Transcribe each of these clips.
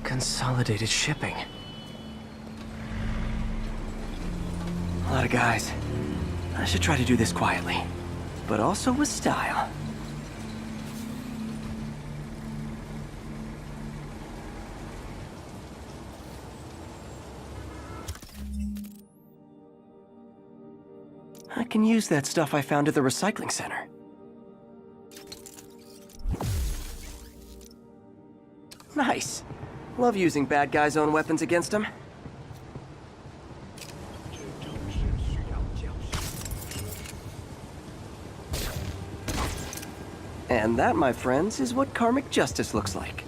Consolidated shipping. A lot of guys. I should try to do this quietly, but also with style. I can use that stuff I found at the recycling center. Nice. Love using bad guys' own weapons against them. And that, my friends, is what karmic justice looks like.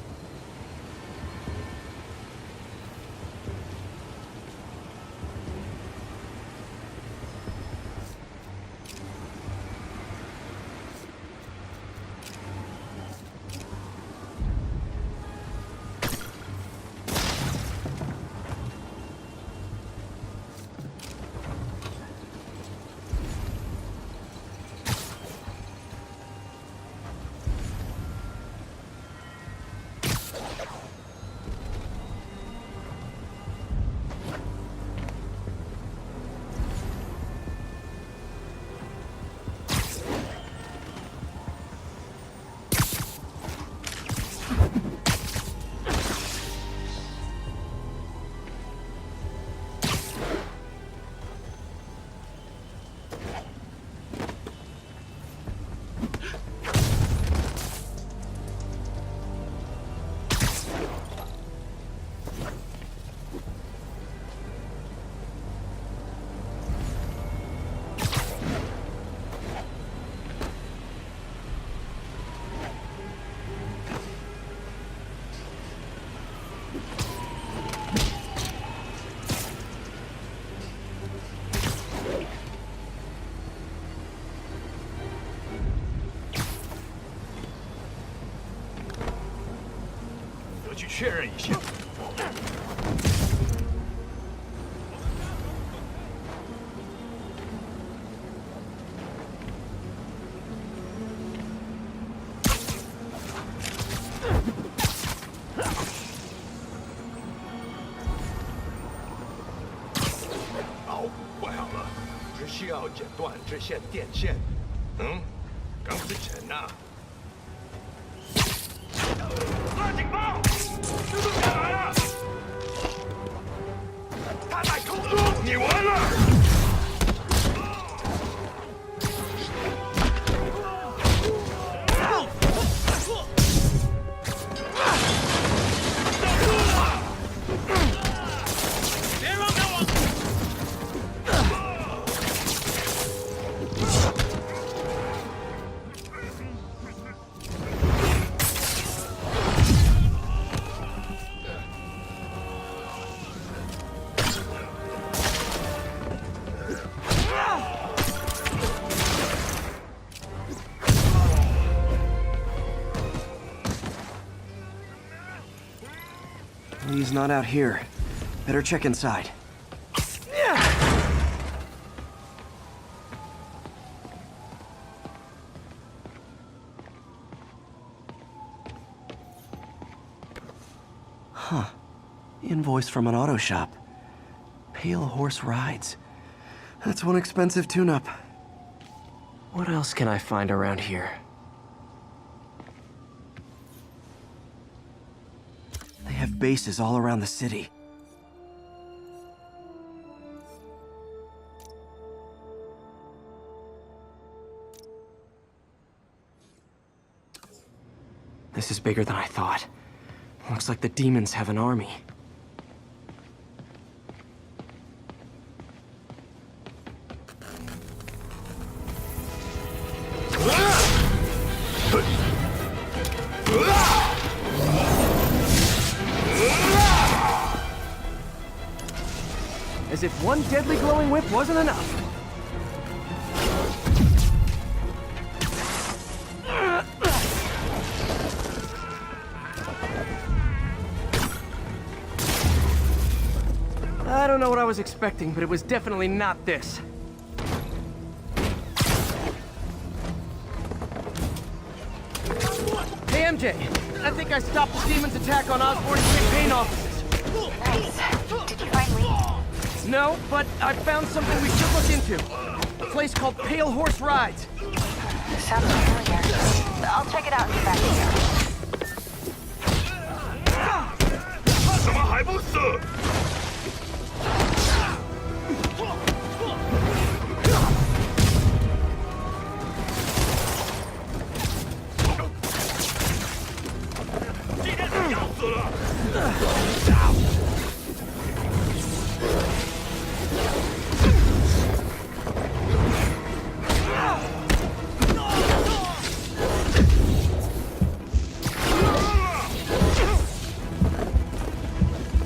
He's not out here. Better check inside. Huh. Invoice from an auto shop. Pale Horse Rides. That's one expensive tune-up. What else can I find around here? They have bases all around the city. This is bigger than I thought. Looks like the demons have an army. As if one deadly glowing whip wasn't enough. I don't know what I was expecting, but it was definitely not this. Hey, MJ. I think I stopped the demon's attack on Osborn's campaign offices. Nice. Did you find leads? No, but I found something we should look into. A place called Pale Horse Rides. Sounds familiar. I'll check it out and get back to you. 怎么还不死？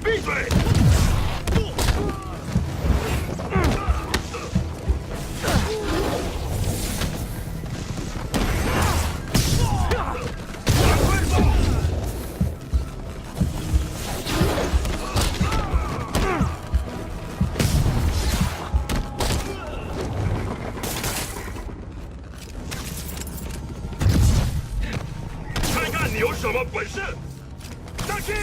闭嘴！ 看看你有什么本事！上去！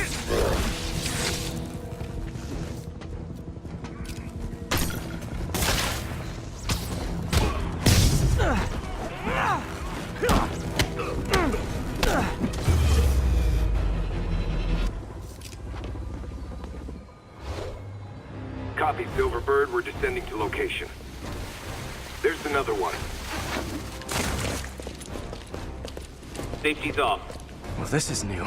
Copy, Silverbird. We're descending to location. There's another one. Safety's off. Well, this is new.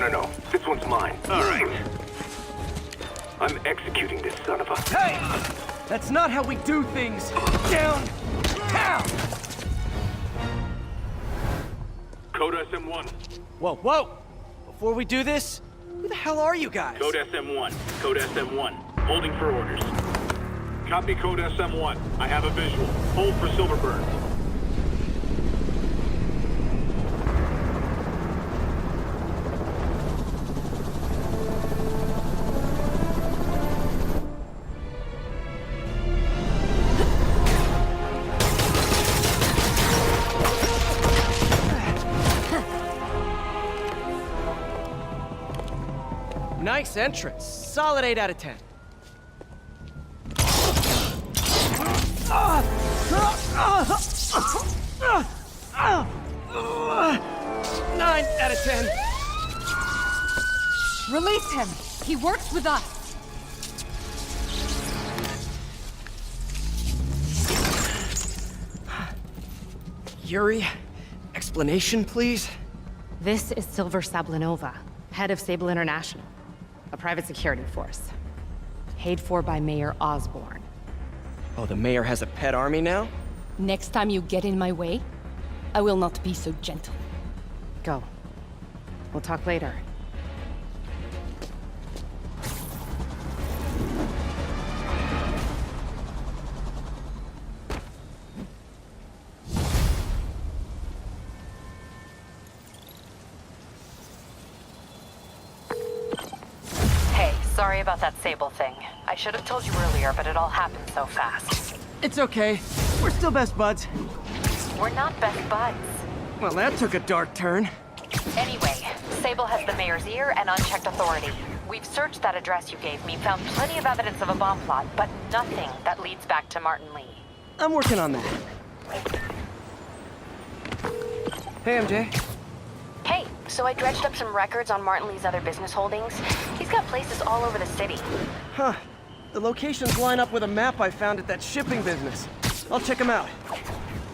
No. This one's mine. All right. I'm executing this son of a... Hey! That's not how we do things! Down! Down! Code SM1. Whoa! Before we do this, who the hell are you guys? Code SM1. Code SM1. Holding for orders. Copy Code SM1. I have a visual. Hold for Silverbird. Nice entrance. Solid 8 out of 10. 9 out of 10. Release him! He works with us! Yuri, explanation, please? This is Silver Sablinova, head of Sable International, a private security force. Paid for by Mayor Osborn. Oh, the mayor has a pet army now? Next time you get in my way, I will not be so gentle. Go. We'll talk later. Hey, sorry about that Sable thing. I should have told you earlier, but it all happened so fast. It's okay. We're still best buds. We're not best buds. Well, that took a dark turn. Anyway, Sable has the mayor's ear and unchecked authority. We've searched that address you gave me, found plenty of evidence of a bomb plot, but nothing that leads back to Martin Lee. I'm working on that. Hey, MJ. Hey, so I dredged up some records on Martin Lee's other business holdings. He's got places all over the city. Huh. The locations line up with a map I found at that shipping business. I'll check them out.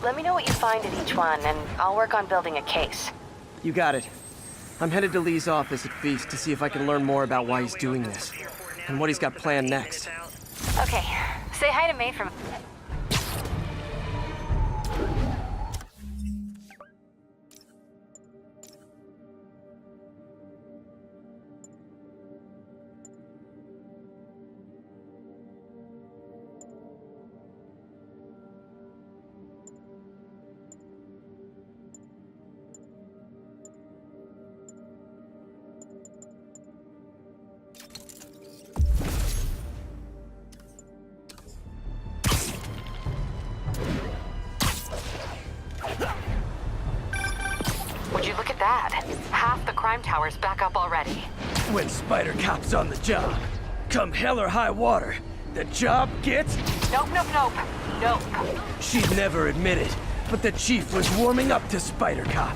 Let me know what you find at each one, and I'll work on building a case. You got it. I'm headed to Lee's office at Feast to see if I can learn more about why he's doing this, and what he's got planned next. Okay, say hi to May from... Would you look at that? Half the crime tower's back up already. When Spider Cop's on the job, come hell or high water, the job gets... Nope. She'd never admit it, but the chief was warming up to Spider Cop.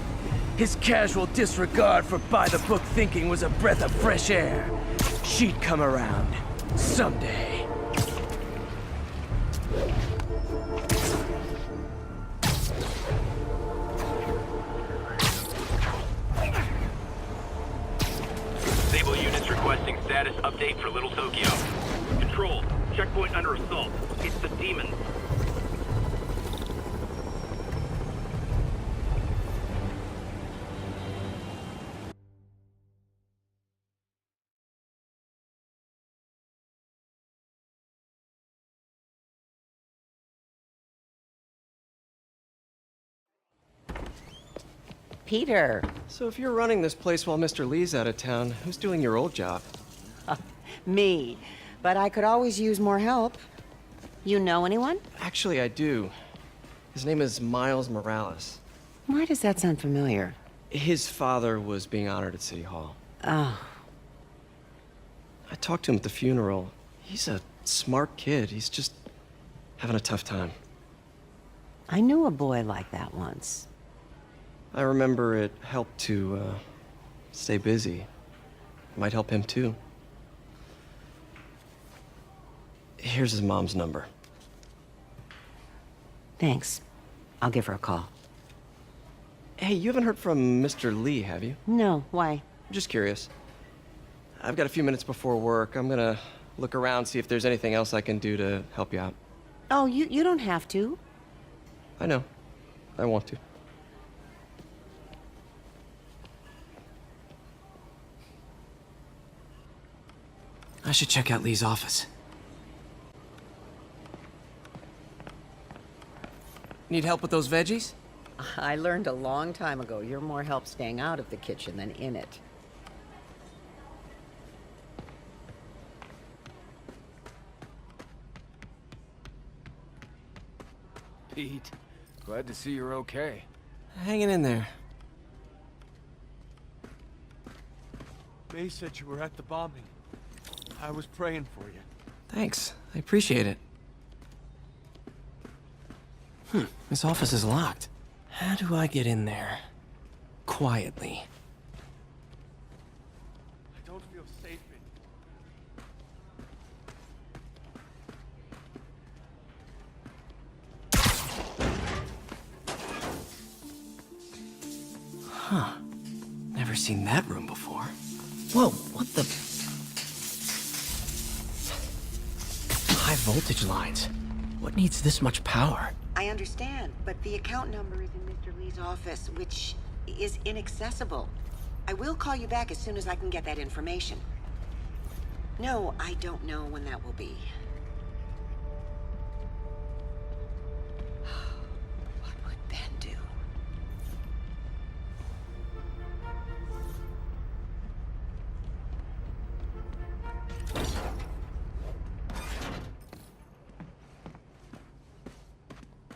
His casual disregard for by-the-book thinking was a breath of fresh air. She'd come around. Someday. Sable units requesting status update for Little Tokyo. Control, checkpoint under assault. It's the demon. Peter. So if you're running this place while Mr. Lee's out of town, who's doing your old job? Me. But I could always use more help. You know anyone? Actually, I do. His name is Miles Morales. Why does that sound familiar? His father was being honored at City Hall. Oh. I talked to him at the funeral. He's a smart kid. He's just having a tough time. I knew a boy like that once. I remember it helped to, stay busy. Might help him, too. Here's his mom's number. Thanks. I'll give her a call. Hey, you haven't heard from Mr. Lee, have you? No, why? I'm just curious. I've got a few minutes before work. I'm gonna look around, see if there's anything else I can do to help you out. Oh, you don't have to. I know. I want to. I should check out Lee's office. Need help with those veggies? I learned a long time ago you're more help staying out of the kitchen than in it. Pete, glad to see you're okay. Hanging in there. May said you were at the bombing. I was praying for you. Thanks. I appreciate it. This office is locked. How do I get in there? Quietly. I don't feel safe in. Never seen that room before. Whoa, what the... High voltage lines. What needs this much power? I understand, but the account number is in Mr. Lee's office, which is inaccessible. I will call you back as soon as I can get that information. No, I don't know when that will be. What would Ben do?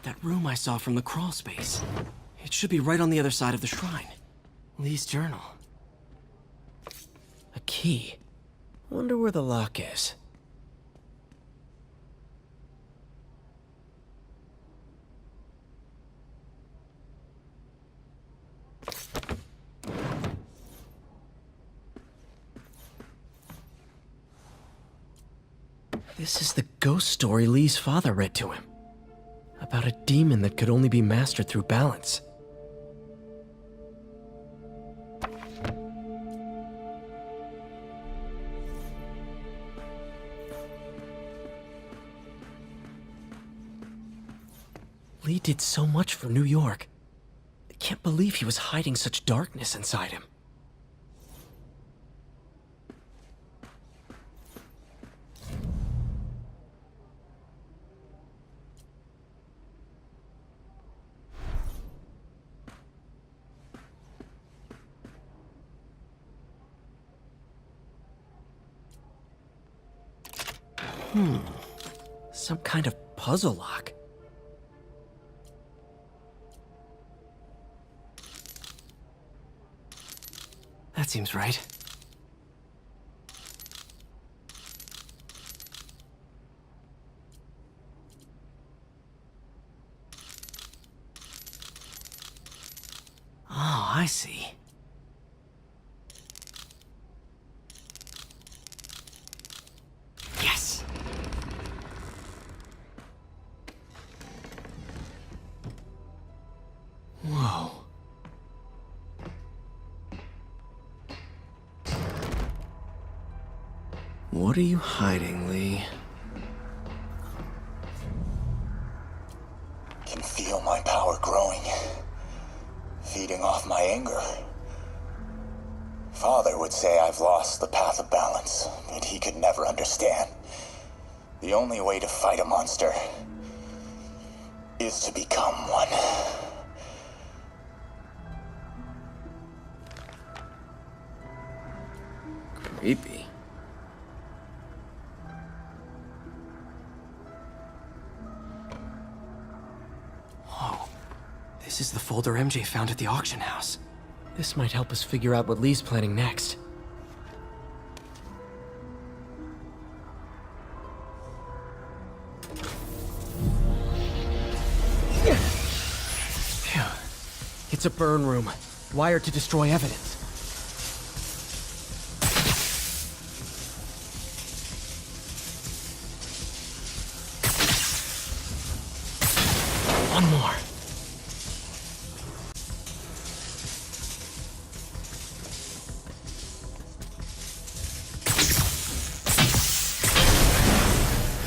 That room I saw from the crawl space. It should be right on the other side of the shrine. Lee's journal. A key. Wonder where the lock is. This is the ghost story Lee's father read to him. About a demon that could only be mastered through balance. Lee did so much for New York. I can't believe he was hiding such darkness inside him. Some kind of puzzle lock. That seems right. Oh, I see. Yes! Whoa. What are you hiding, Lee? Can feel my power growing, feeding off my anger. Father would say I've lost the path of balance, but he could never understand. The only way to fight a monster is to become one. Creepy. Whoa. This is the folder MJ found at the auction house. This might help us figure out what Lee's planning next. Phew. It's a burn room, wired to destroy evidence. One more.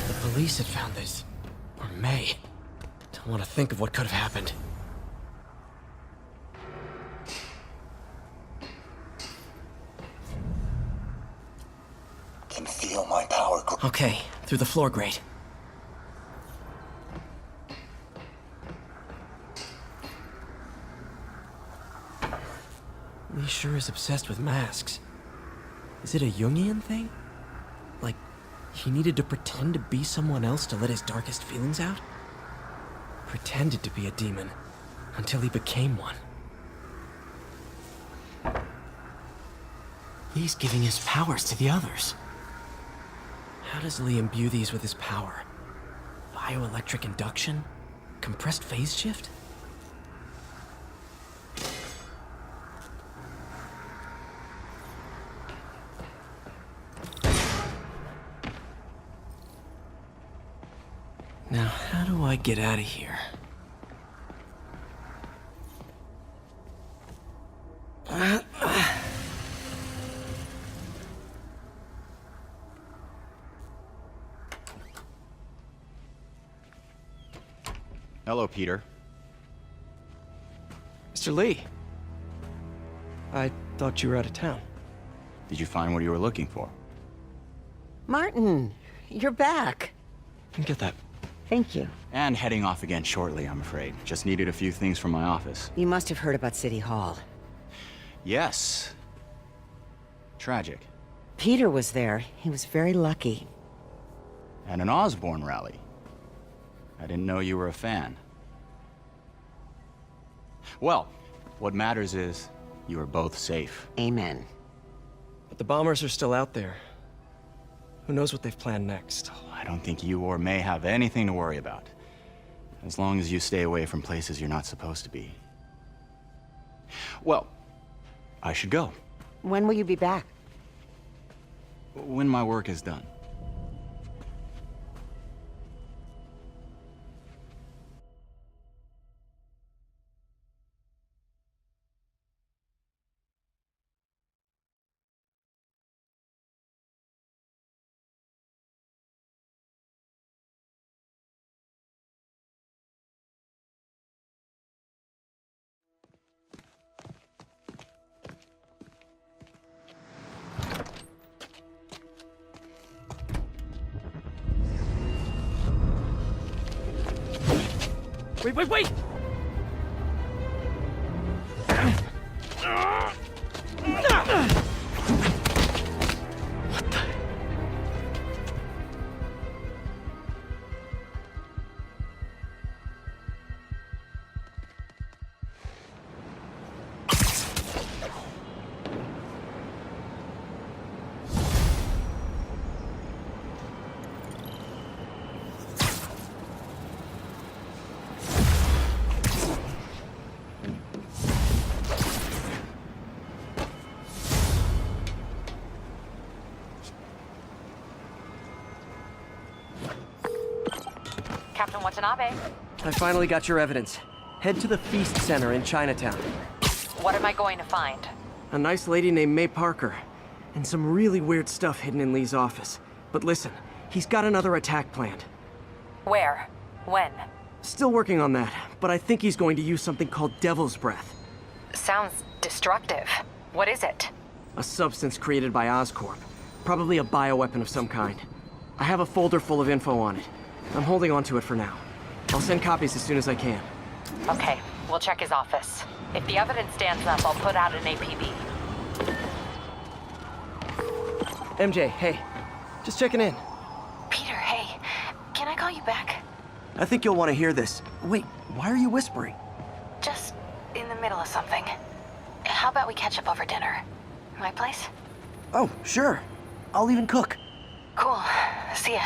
The police had found this. Or May. Don't want to think of what could have happened. Can feel my power grow. Okay, through the floor grate. Lee sure is obsessed with masks. Is it a Jungian thing? Like, he needed to pretend to be someone else to let his darkest feelings out? Pretended to be a demon, until he became one. Lee's giving his powers to the others. How does Lee imbue these with his power? Bioelectric induction? Compressed phase shift? Now, how do I get out of here? Hello, Peter. Mr. Lee. I thought you were out of town. Did you find what you were looking for? Martin, you're back. Get that. Thank you. And heading off again shortly, I'm afraid. Just needed a few things from my office. You must have heard about City Hall. Yes. Tragic. Peter was there. He was very lucky. At an Osborn rally. I didn't know you were a fan. Well, what matters is you are both safe. Amen. But the bombers are still out there. Who knows what they've planned next? I don't think you or May have anything to worry about. As long as you stay away from places you're not supposed to be. Well, I should go. When will you be back? When my work is done. Wait, wait! What the? Captain Watanabe. I finally got your evidence. Head to the Feast Center in Chinatown. What am I going to find? A nice lady named May Parker. And some really weird stuff hidden in Lee's office. But listen, he's got another attack planned. Where? When? Still working on that, but I think he's going to use something called Devil's Breath. Sounds destructive. What is it? A substance created by Oscorp. Probably a bioweapon of some kind. I have a folder full of info on it. I'm holding on to it for now. I'll send copies as soon as I can. Okay, we'll check his office. If the evidence stands up, I'll put out an APB. MJ, hey. Just checking in. Peter, hey. Can I call you back? I think you'll want to hear this. Wait, why are you whispering? Just in the middle of something. How about we catch up over dinner? My place? Oh, sure. I'll even cook. Cool. See ya.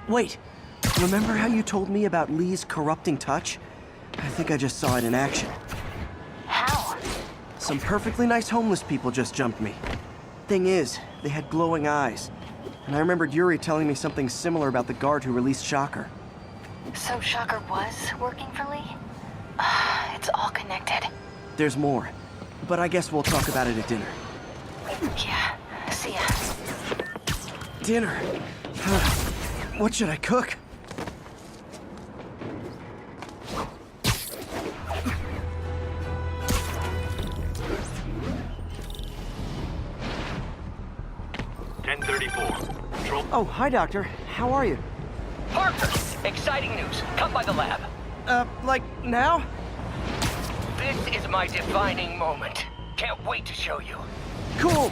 Wait, remember how you told me about Lee's corrupting touch? I think I just saw it in action. How? Some perfectly nice homeless people just jumped me. Thing is, they had glowing eyes. And I remembered Yuri telling me something similar about the guard who released Shocker. So Shocker was working for Lee? It's all connected. There's more. But I guess we'll talk about it at dinner. Yeah, see ya. Dinner? What should I cook? Oh, hi, Doctor. How are you? Parker! Exciting news. Come by the lab. Like now? This is my defining moment. Can't wait to show you. Cool.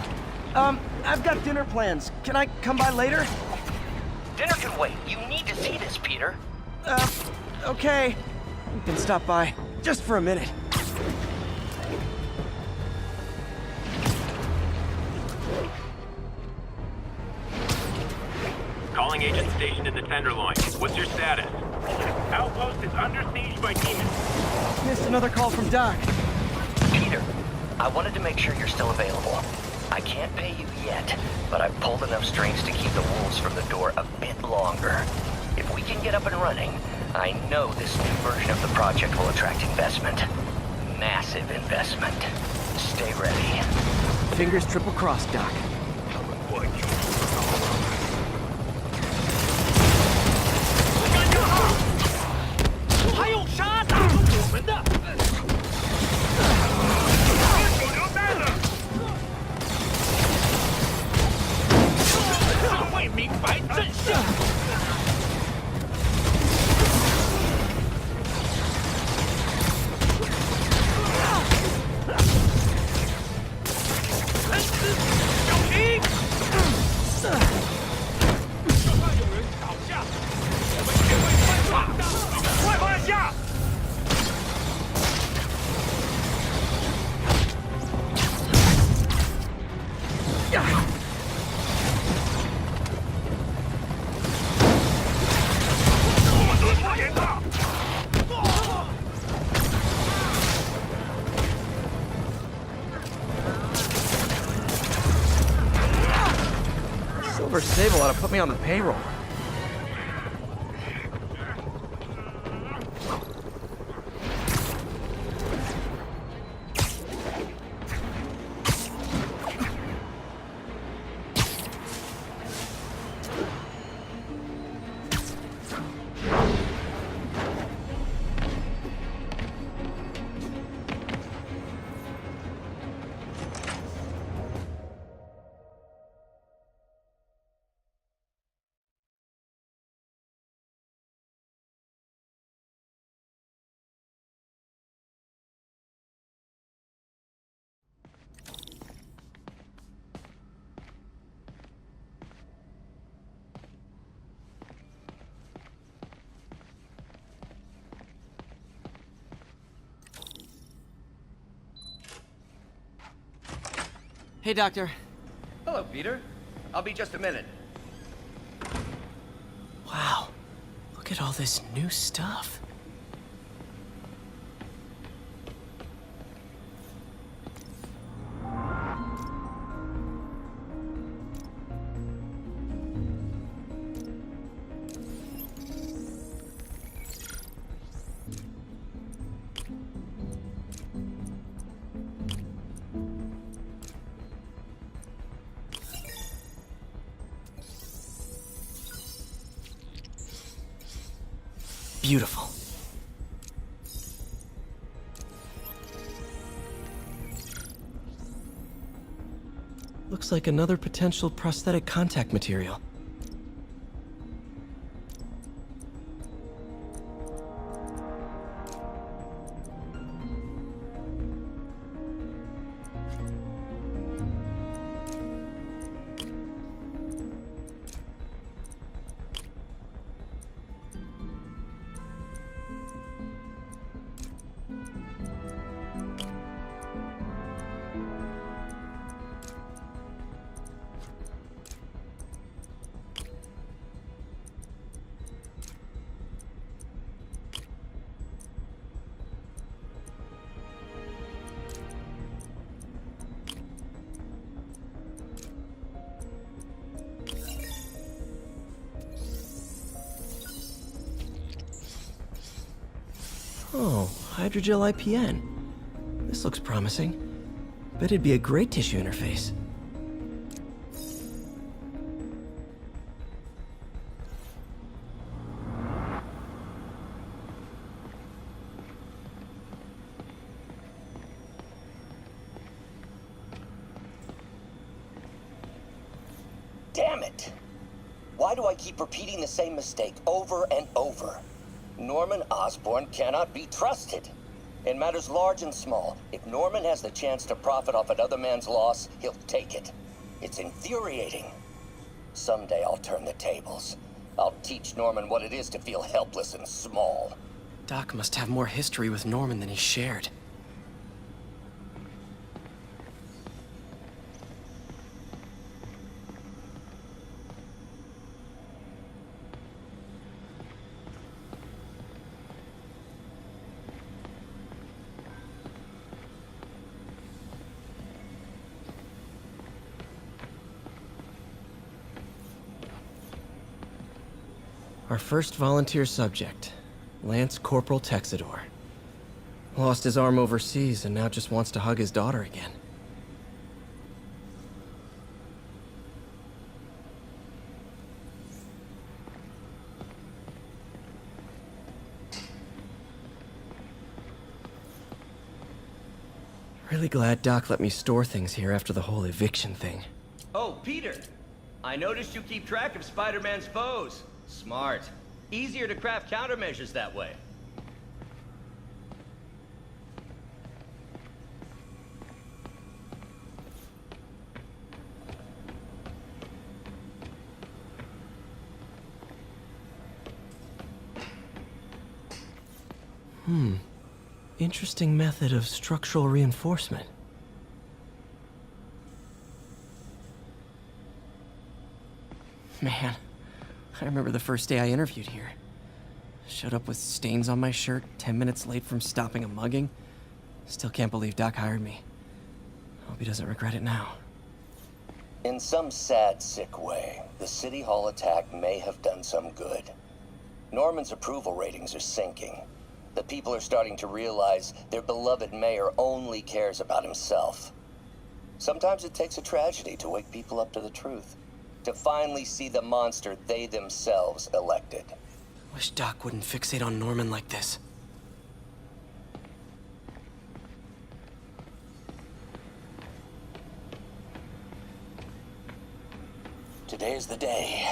I've got dinner plans. Can I come by later? Dinner can wait. You need to see this, Peter. Okay. You can stop by. Just for a minute. Calling agent stationed at the Tenderloin. What's your status? Outpost is under siege by demons. Missed another call from Doc. Peter, I wanted to make sure you're still available. I can't pay you yet, but I've pulled enough strings to keep the wolves from the door a bit longer. If we can get up and running, I know this new version of the project will attract investment. Massive investment. Stay ready. Fingers triple crossed, Doc. Sable ought to put me on the payroll. Hey, Doctor. Hello, Peter. I'll be just a minute. Wow. Look at all this new stuff. Beautiful. Looks like another potential prosthetic contact material. Oh, hydrogel IPN. This looks promising. Bet it'd be a great tissue interface. Damn it! Why do I keep repeating the same mistake over and over? Norman Osborn cannot be trusted. In matters large and small, if Norman has the chance to profit off another man's loss, he'll take it. It's infuriating. Someday I'll turn the tables. I'll teach Norman what it is to feel helpless and small. Doc must have more history with Norman than he shared. Our first volunteer subject, Lance Corporal Texador. Lost his arm overseas and now just wants to hug his daughter again. Really glad Doc let me store things here after the whole eviction thing. Oh, Peter! I noticed you keep track of Spider-Man's foes. Smart. Easier to craft countermeasures that way. Interesting method of structural reinforcement. Man, I remember the first day I interviewed here. Showed up with stains on my shirt, 10 minutes late from stopping a mugging. Still can't believe Doc hired me. Hope he doesn't regret it now. In some sad, sick way, the City Hall attack may have done some good. Norman's approval ratings are sinking. The people are starting to realize their beloved mayor only cares about himself. Sometimes it takes a tragedy to wake people up to the truth. To finally see the monster they themselves elected. Wish Doc wouldn't fixate on Norman like this. Today's the day.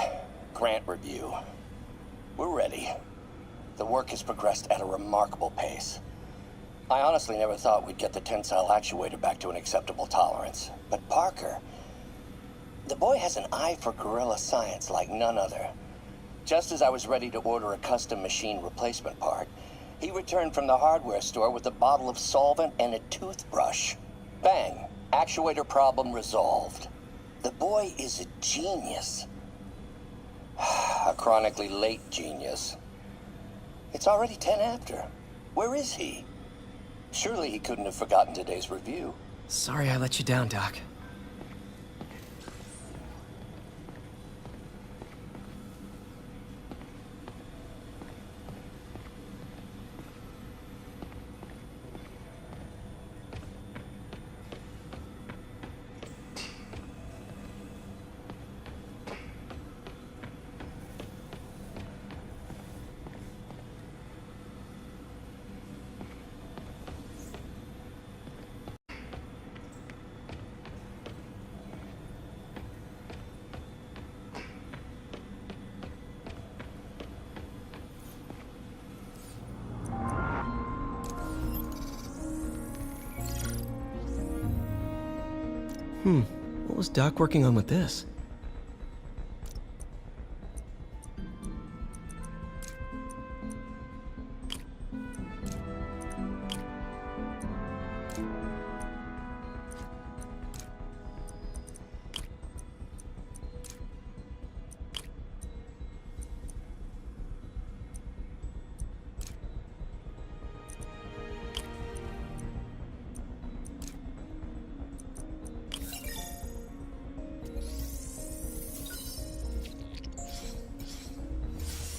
Grant review. We're ready. The work has progressed at a remarkable pace. I honestly never thought we'd get the tensile actuator back to an acceptable tolerance. But Parker, the boy has an eye for guerrilla science like none other. Just as I was ready to order a custom machine replacement part, he returned from the hardware store with a bottle of solvent and a toothbrush. Bang! Actuator problem resolved. The boy is a genius. A chronically late genius. It's already 10 after. Where is he? Surely he couldn't have forgotten today's review. Sorry I let you down, Doc. What was Doc working on with this?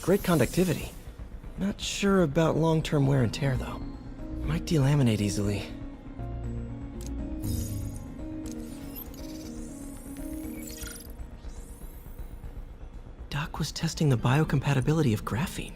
Great conductivity. Not sure about long-term wear and tear, though. Might delaminate easily. Doc was testing the biocompatibility of graphene.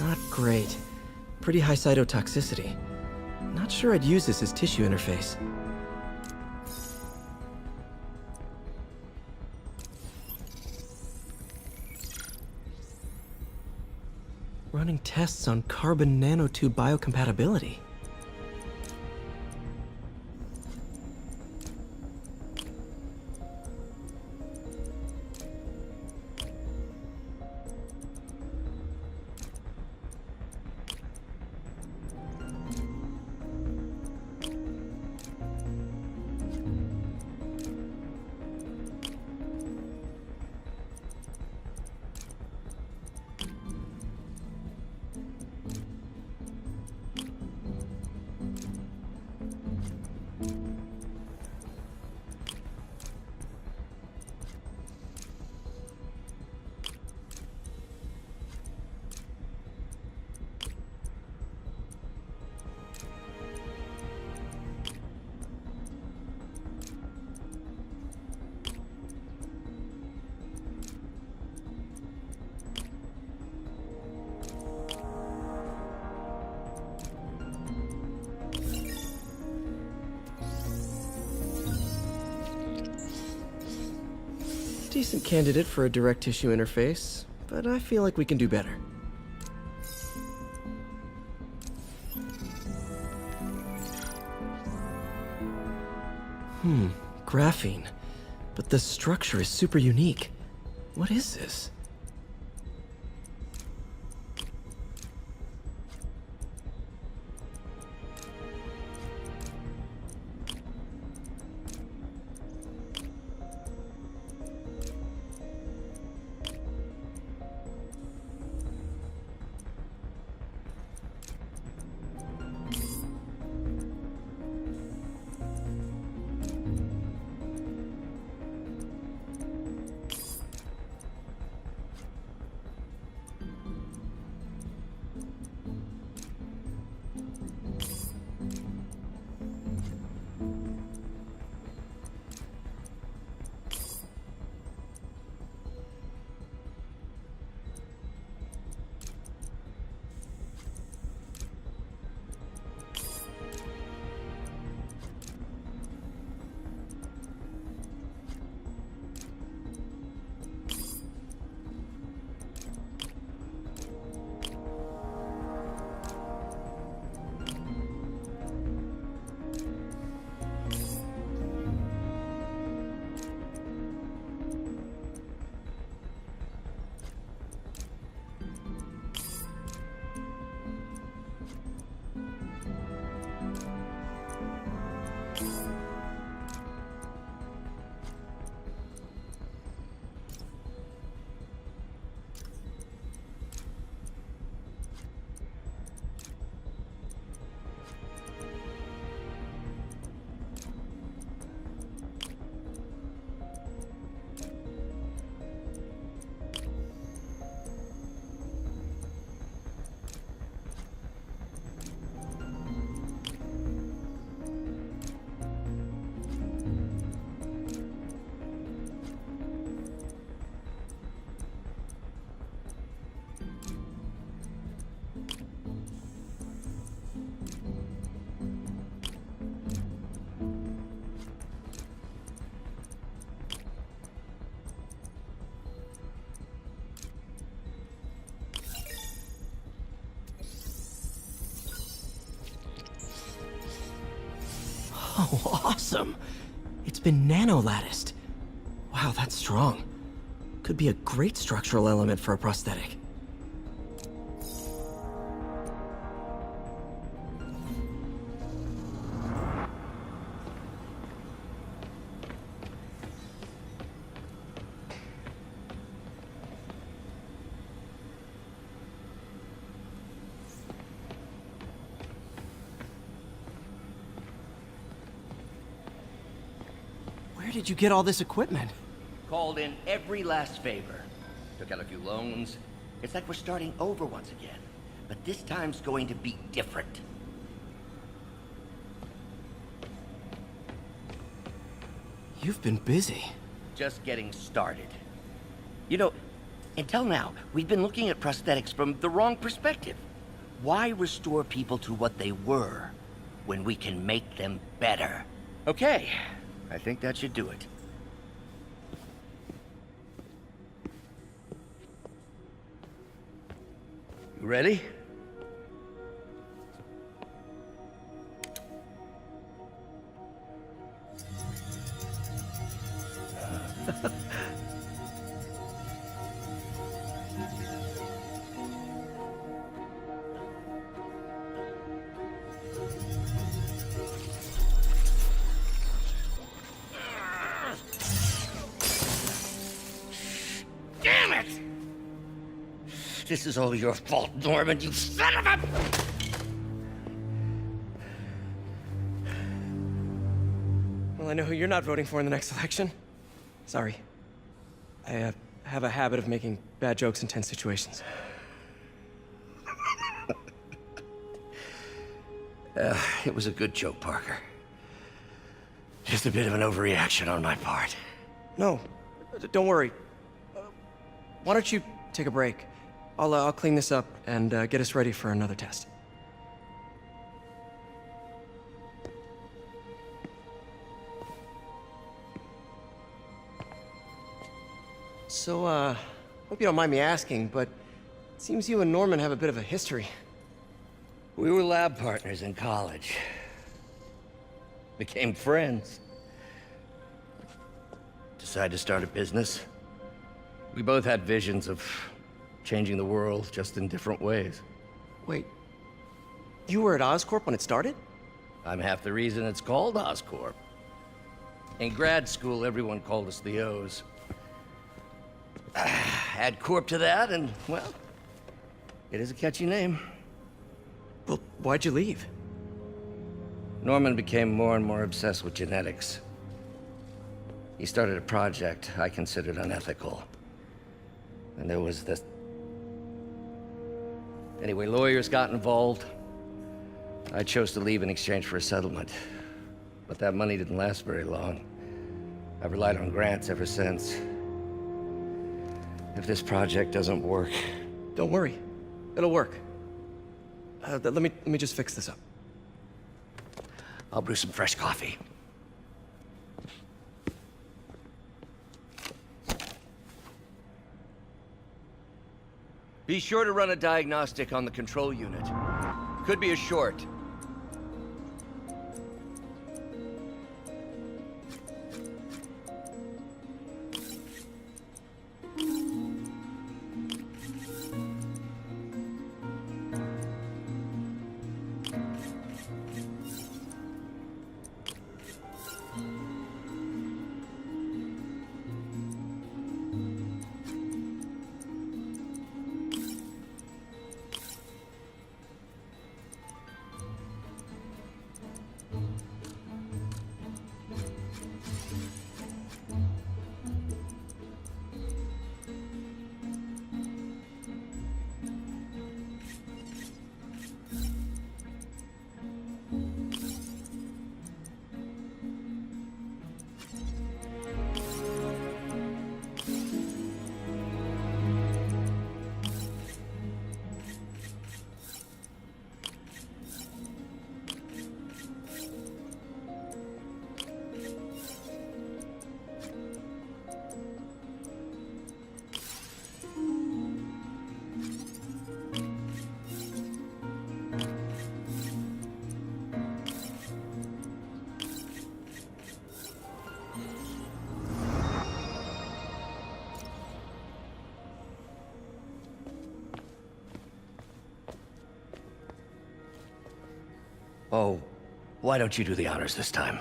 Not great. Pretty high cytotoxicity. Not sure I'd use this as tissue interface. Running tests on carbon nanotube biocompatibility. Decent candidate for a direct tissue interface, but I feel like we can do better. Graphene. But the structure is super unique. What is this? Oh, awesome! It's been nano-latticed. Wow, that's strong. Could be a great structural element for a prosthetic. Where did you get all this equipment? Called in every last favor. Took out a few loans. It's like we're starting over once again. But this time's going to be different. You've been busy. Just getting started. You know, until now, we've been looking at prosthetics from the wrong perspective. Why restore people to what they were when we can make them better? Okay, I think that should do it. You ready? Damn it! This is all your fault, Norman, you son of a... Well, I know who you're not voting for in the next election. Sorry. I have a habit of making bad jokes in tense situations. It was a good joke, Parker. Just a bit of an overreaction on my part. No, don't worry. Why don't you take a break? I'll clean this up and get us ready for another test. So, hope you don't mind me asking, but it seems you and Norman have a bit of a history. We were lab partners in college. Became friends. Decided to start a business. We both had visions of changing the world, just in different ways. Wait, you were at Oscorp when it started? I'm half the reason it's called Oscorp. In grad school, everyone called us the O's. Add Corp to that, and, well, it is a catchy name. Well, why'd you leave? Norman became more and more obsessed with genetics. He started a project I considered unethical. And there was this... Anyway, lawyers got involved. I chose to leave in exchange for a settlement. But that money didn't last very long. I've relied on grants ever since. If this project doesn't work... Don't worry. It'll work. Let me just fix this up. I'll brew some fresh coffee. Be sure to run a diagnostic on the control unit. Could be a short. Oh, why don't you do the honors this time?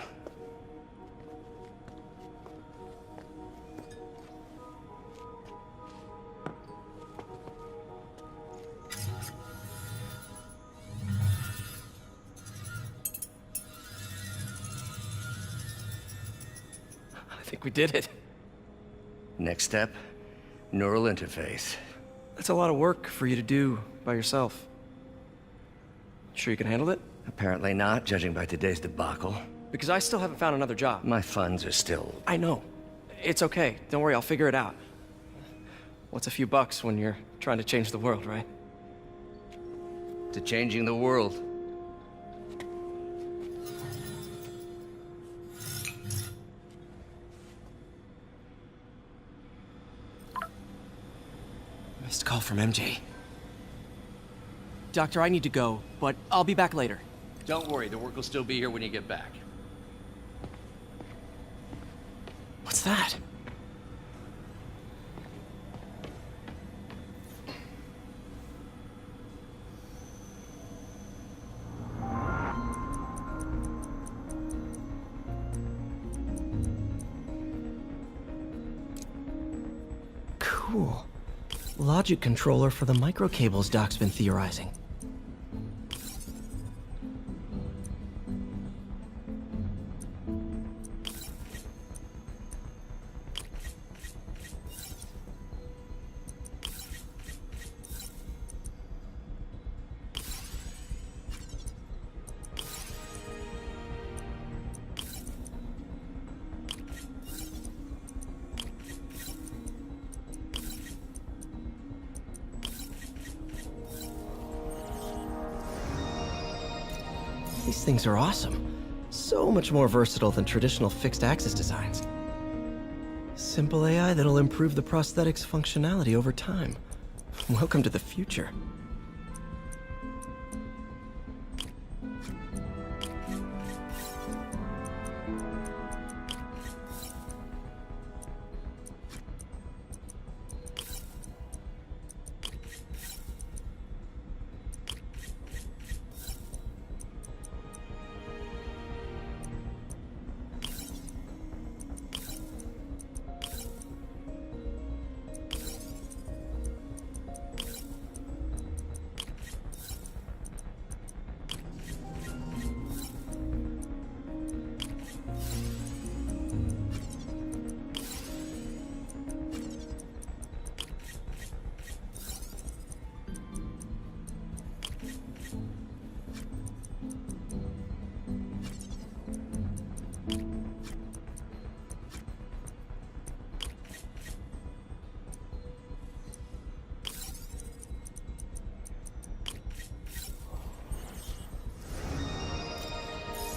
I think we did it. Next step, neural interface. That's a lot of work for you to do by yourself. Sure you can handle it? Apparently not, judging by today's debacle. Because I still haven't found another job. My funds are still... I know. It's okay. Don't worry, I'll figure it out. What's a few bucks when you're trying to change the world, right? to changing the world. Missed call from MJ. Doctor, I need to go, but I'll be back later. Don't worry, the work will still be here when you get back. What's that? Cool. Logic controller for the microcables Doc's been theorizing. These things are awesome. So much more versatile than traditional fixed-axis designs. Simple AI that'll improve the prosthetic's functionality over time. Welcome to the future.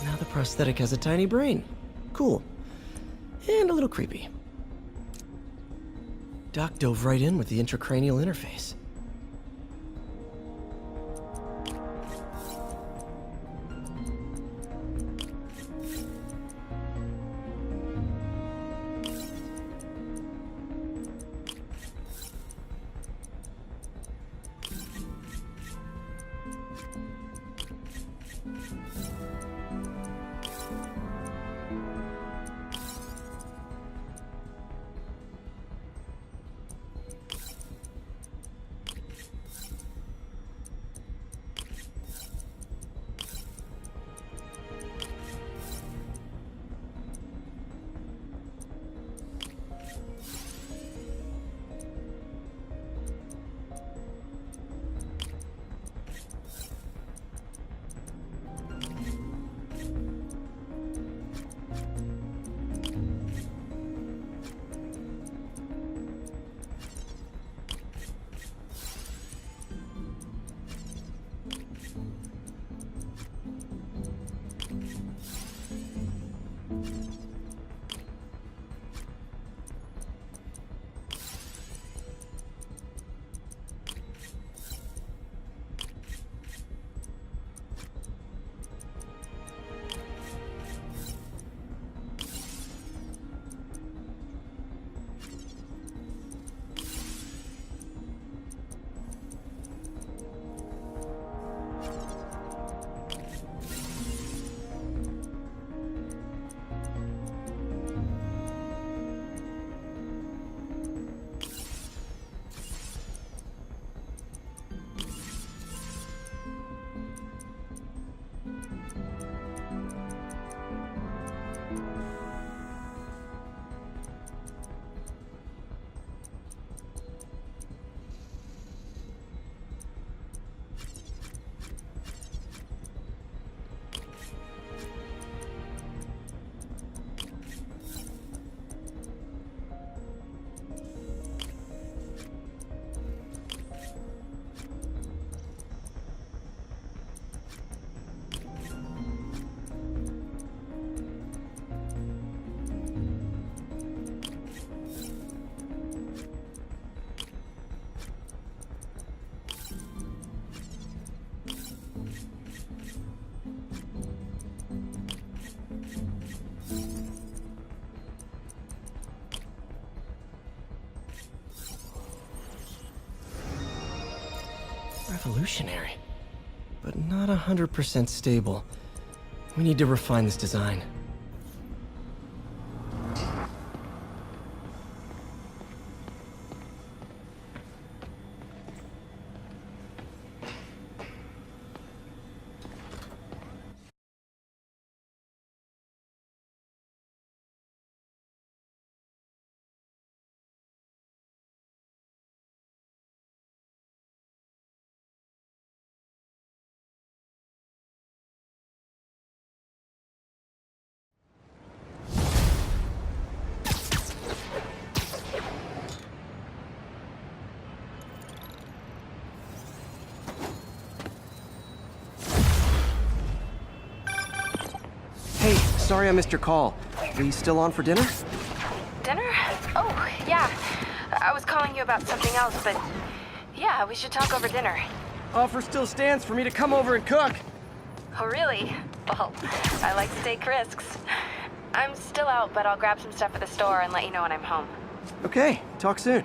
Now the prosthetic has a tiny brain. Cool. And a little creepy. Doc dove right in with the intracranial interface. revolutionary, but not 100% stable. We need to refine this design. Hey, sorry I missed your call. Are you still on for dinner? Dinner? Oh, yeah. I was calling you about something else, but yeah, we should talk over dinner. Offer still stands for me to come over and cook. Oh, really? Well, I like to take risks. I'm still out, but I'll grab some stuff at the store and let you know when I'm home. Okay, talk soon.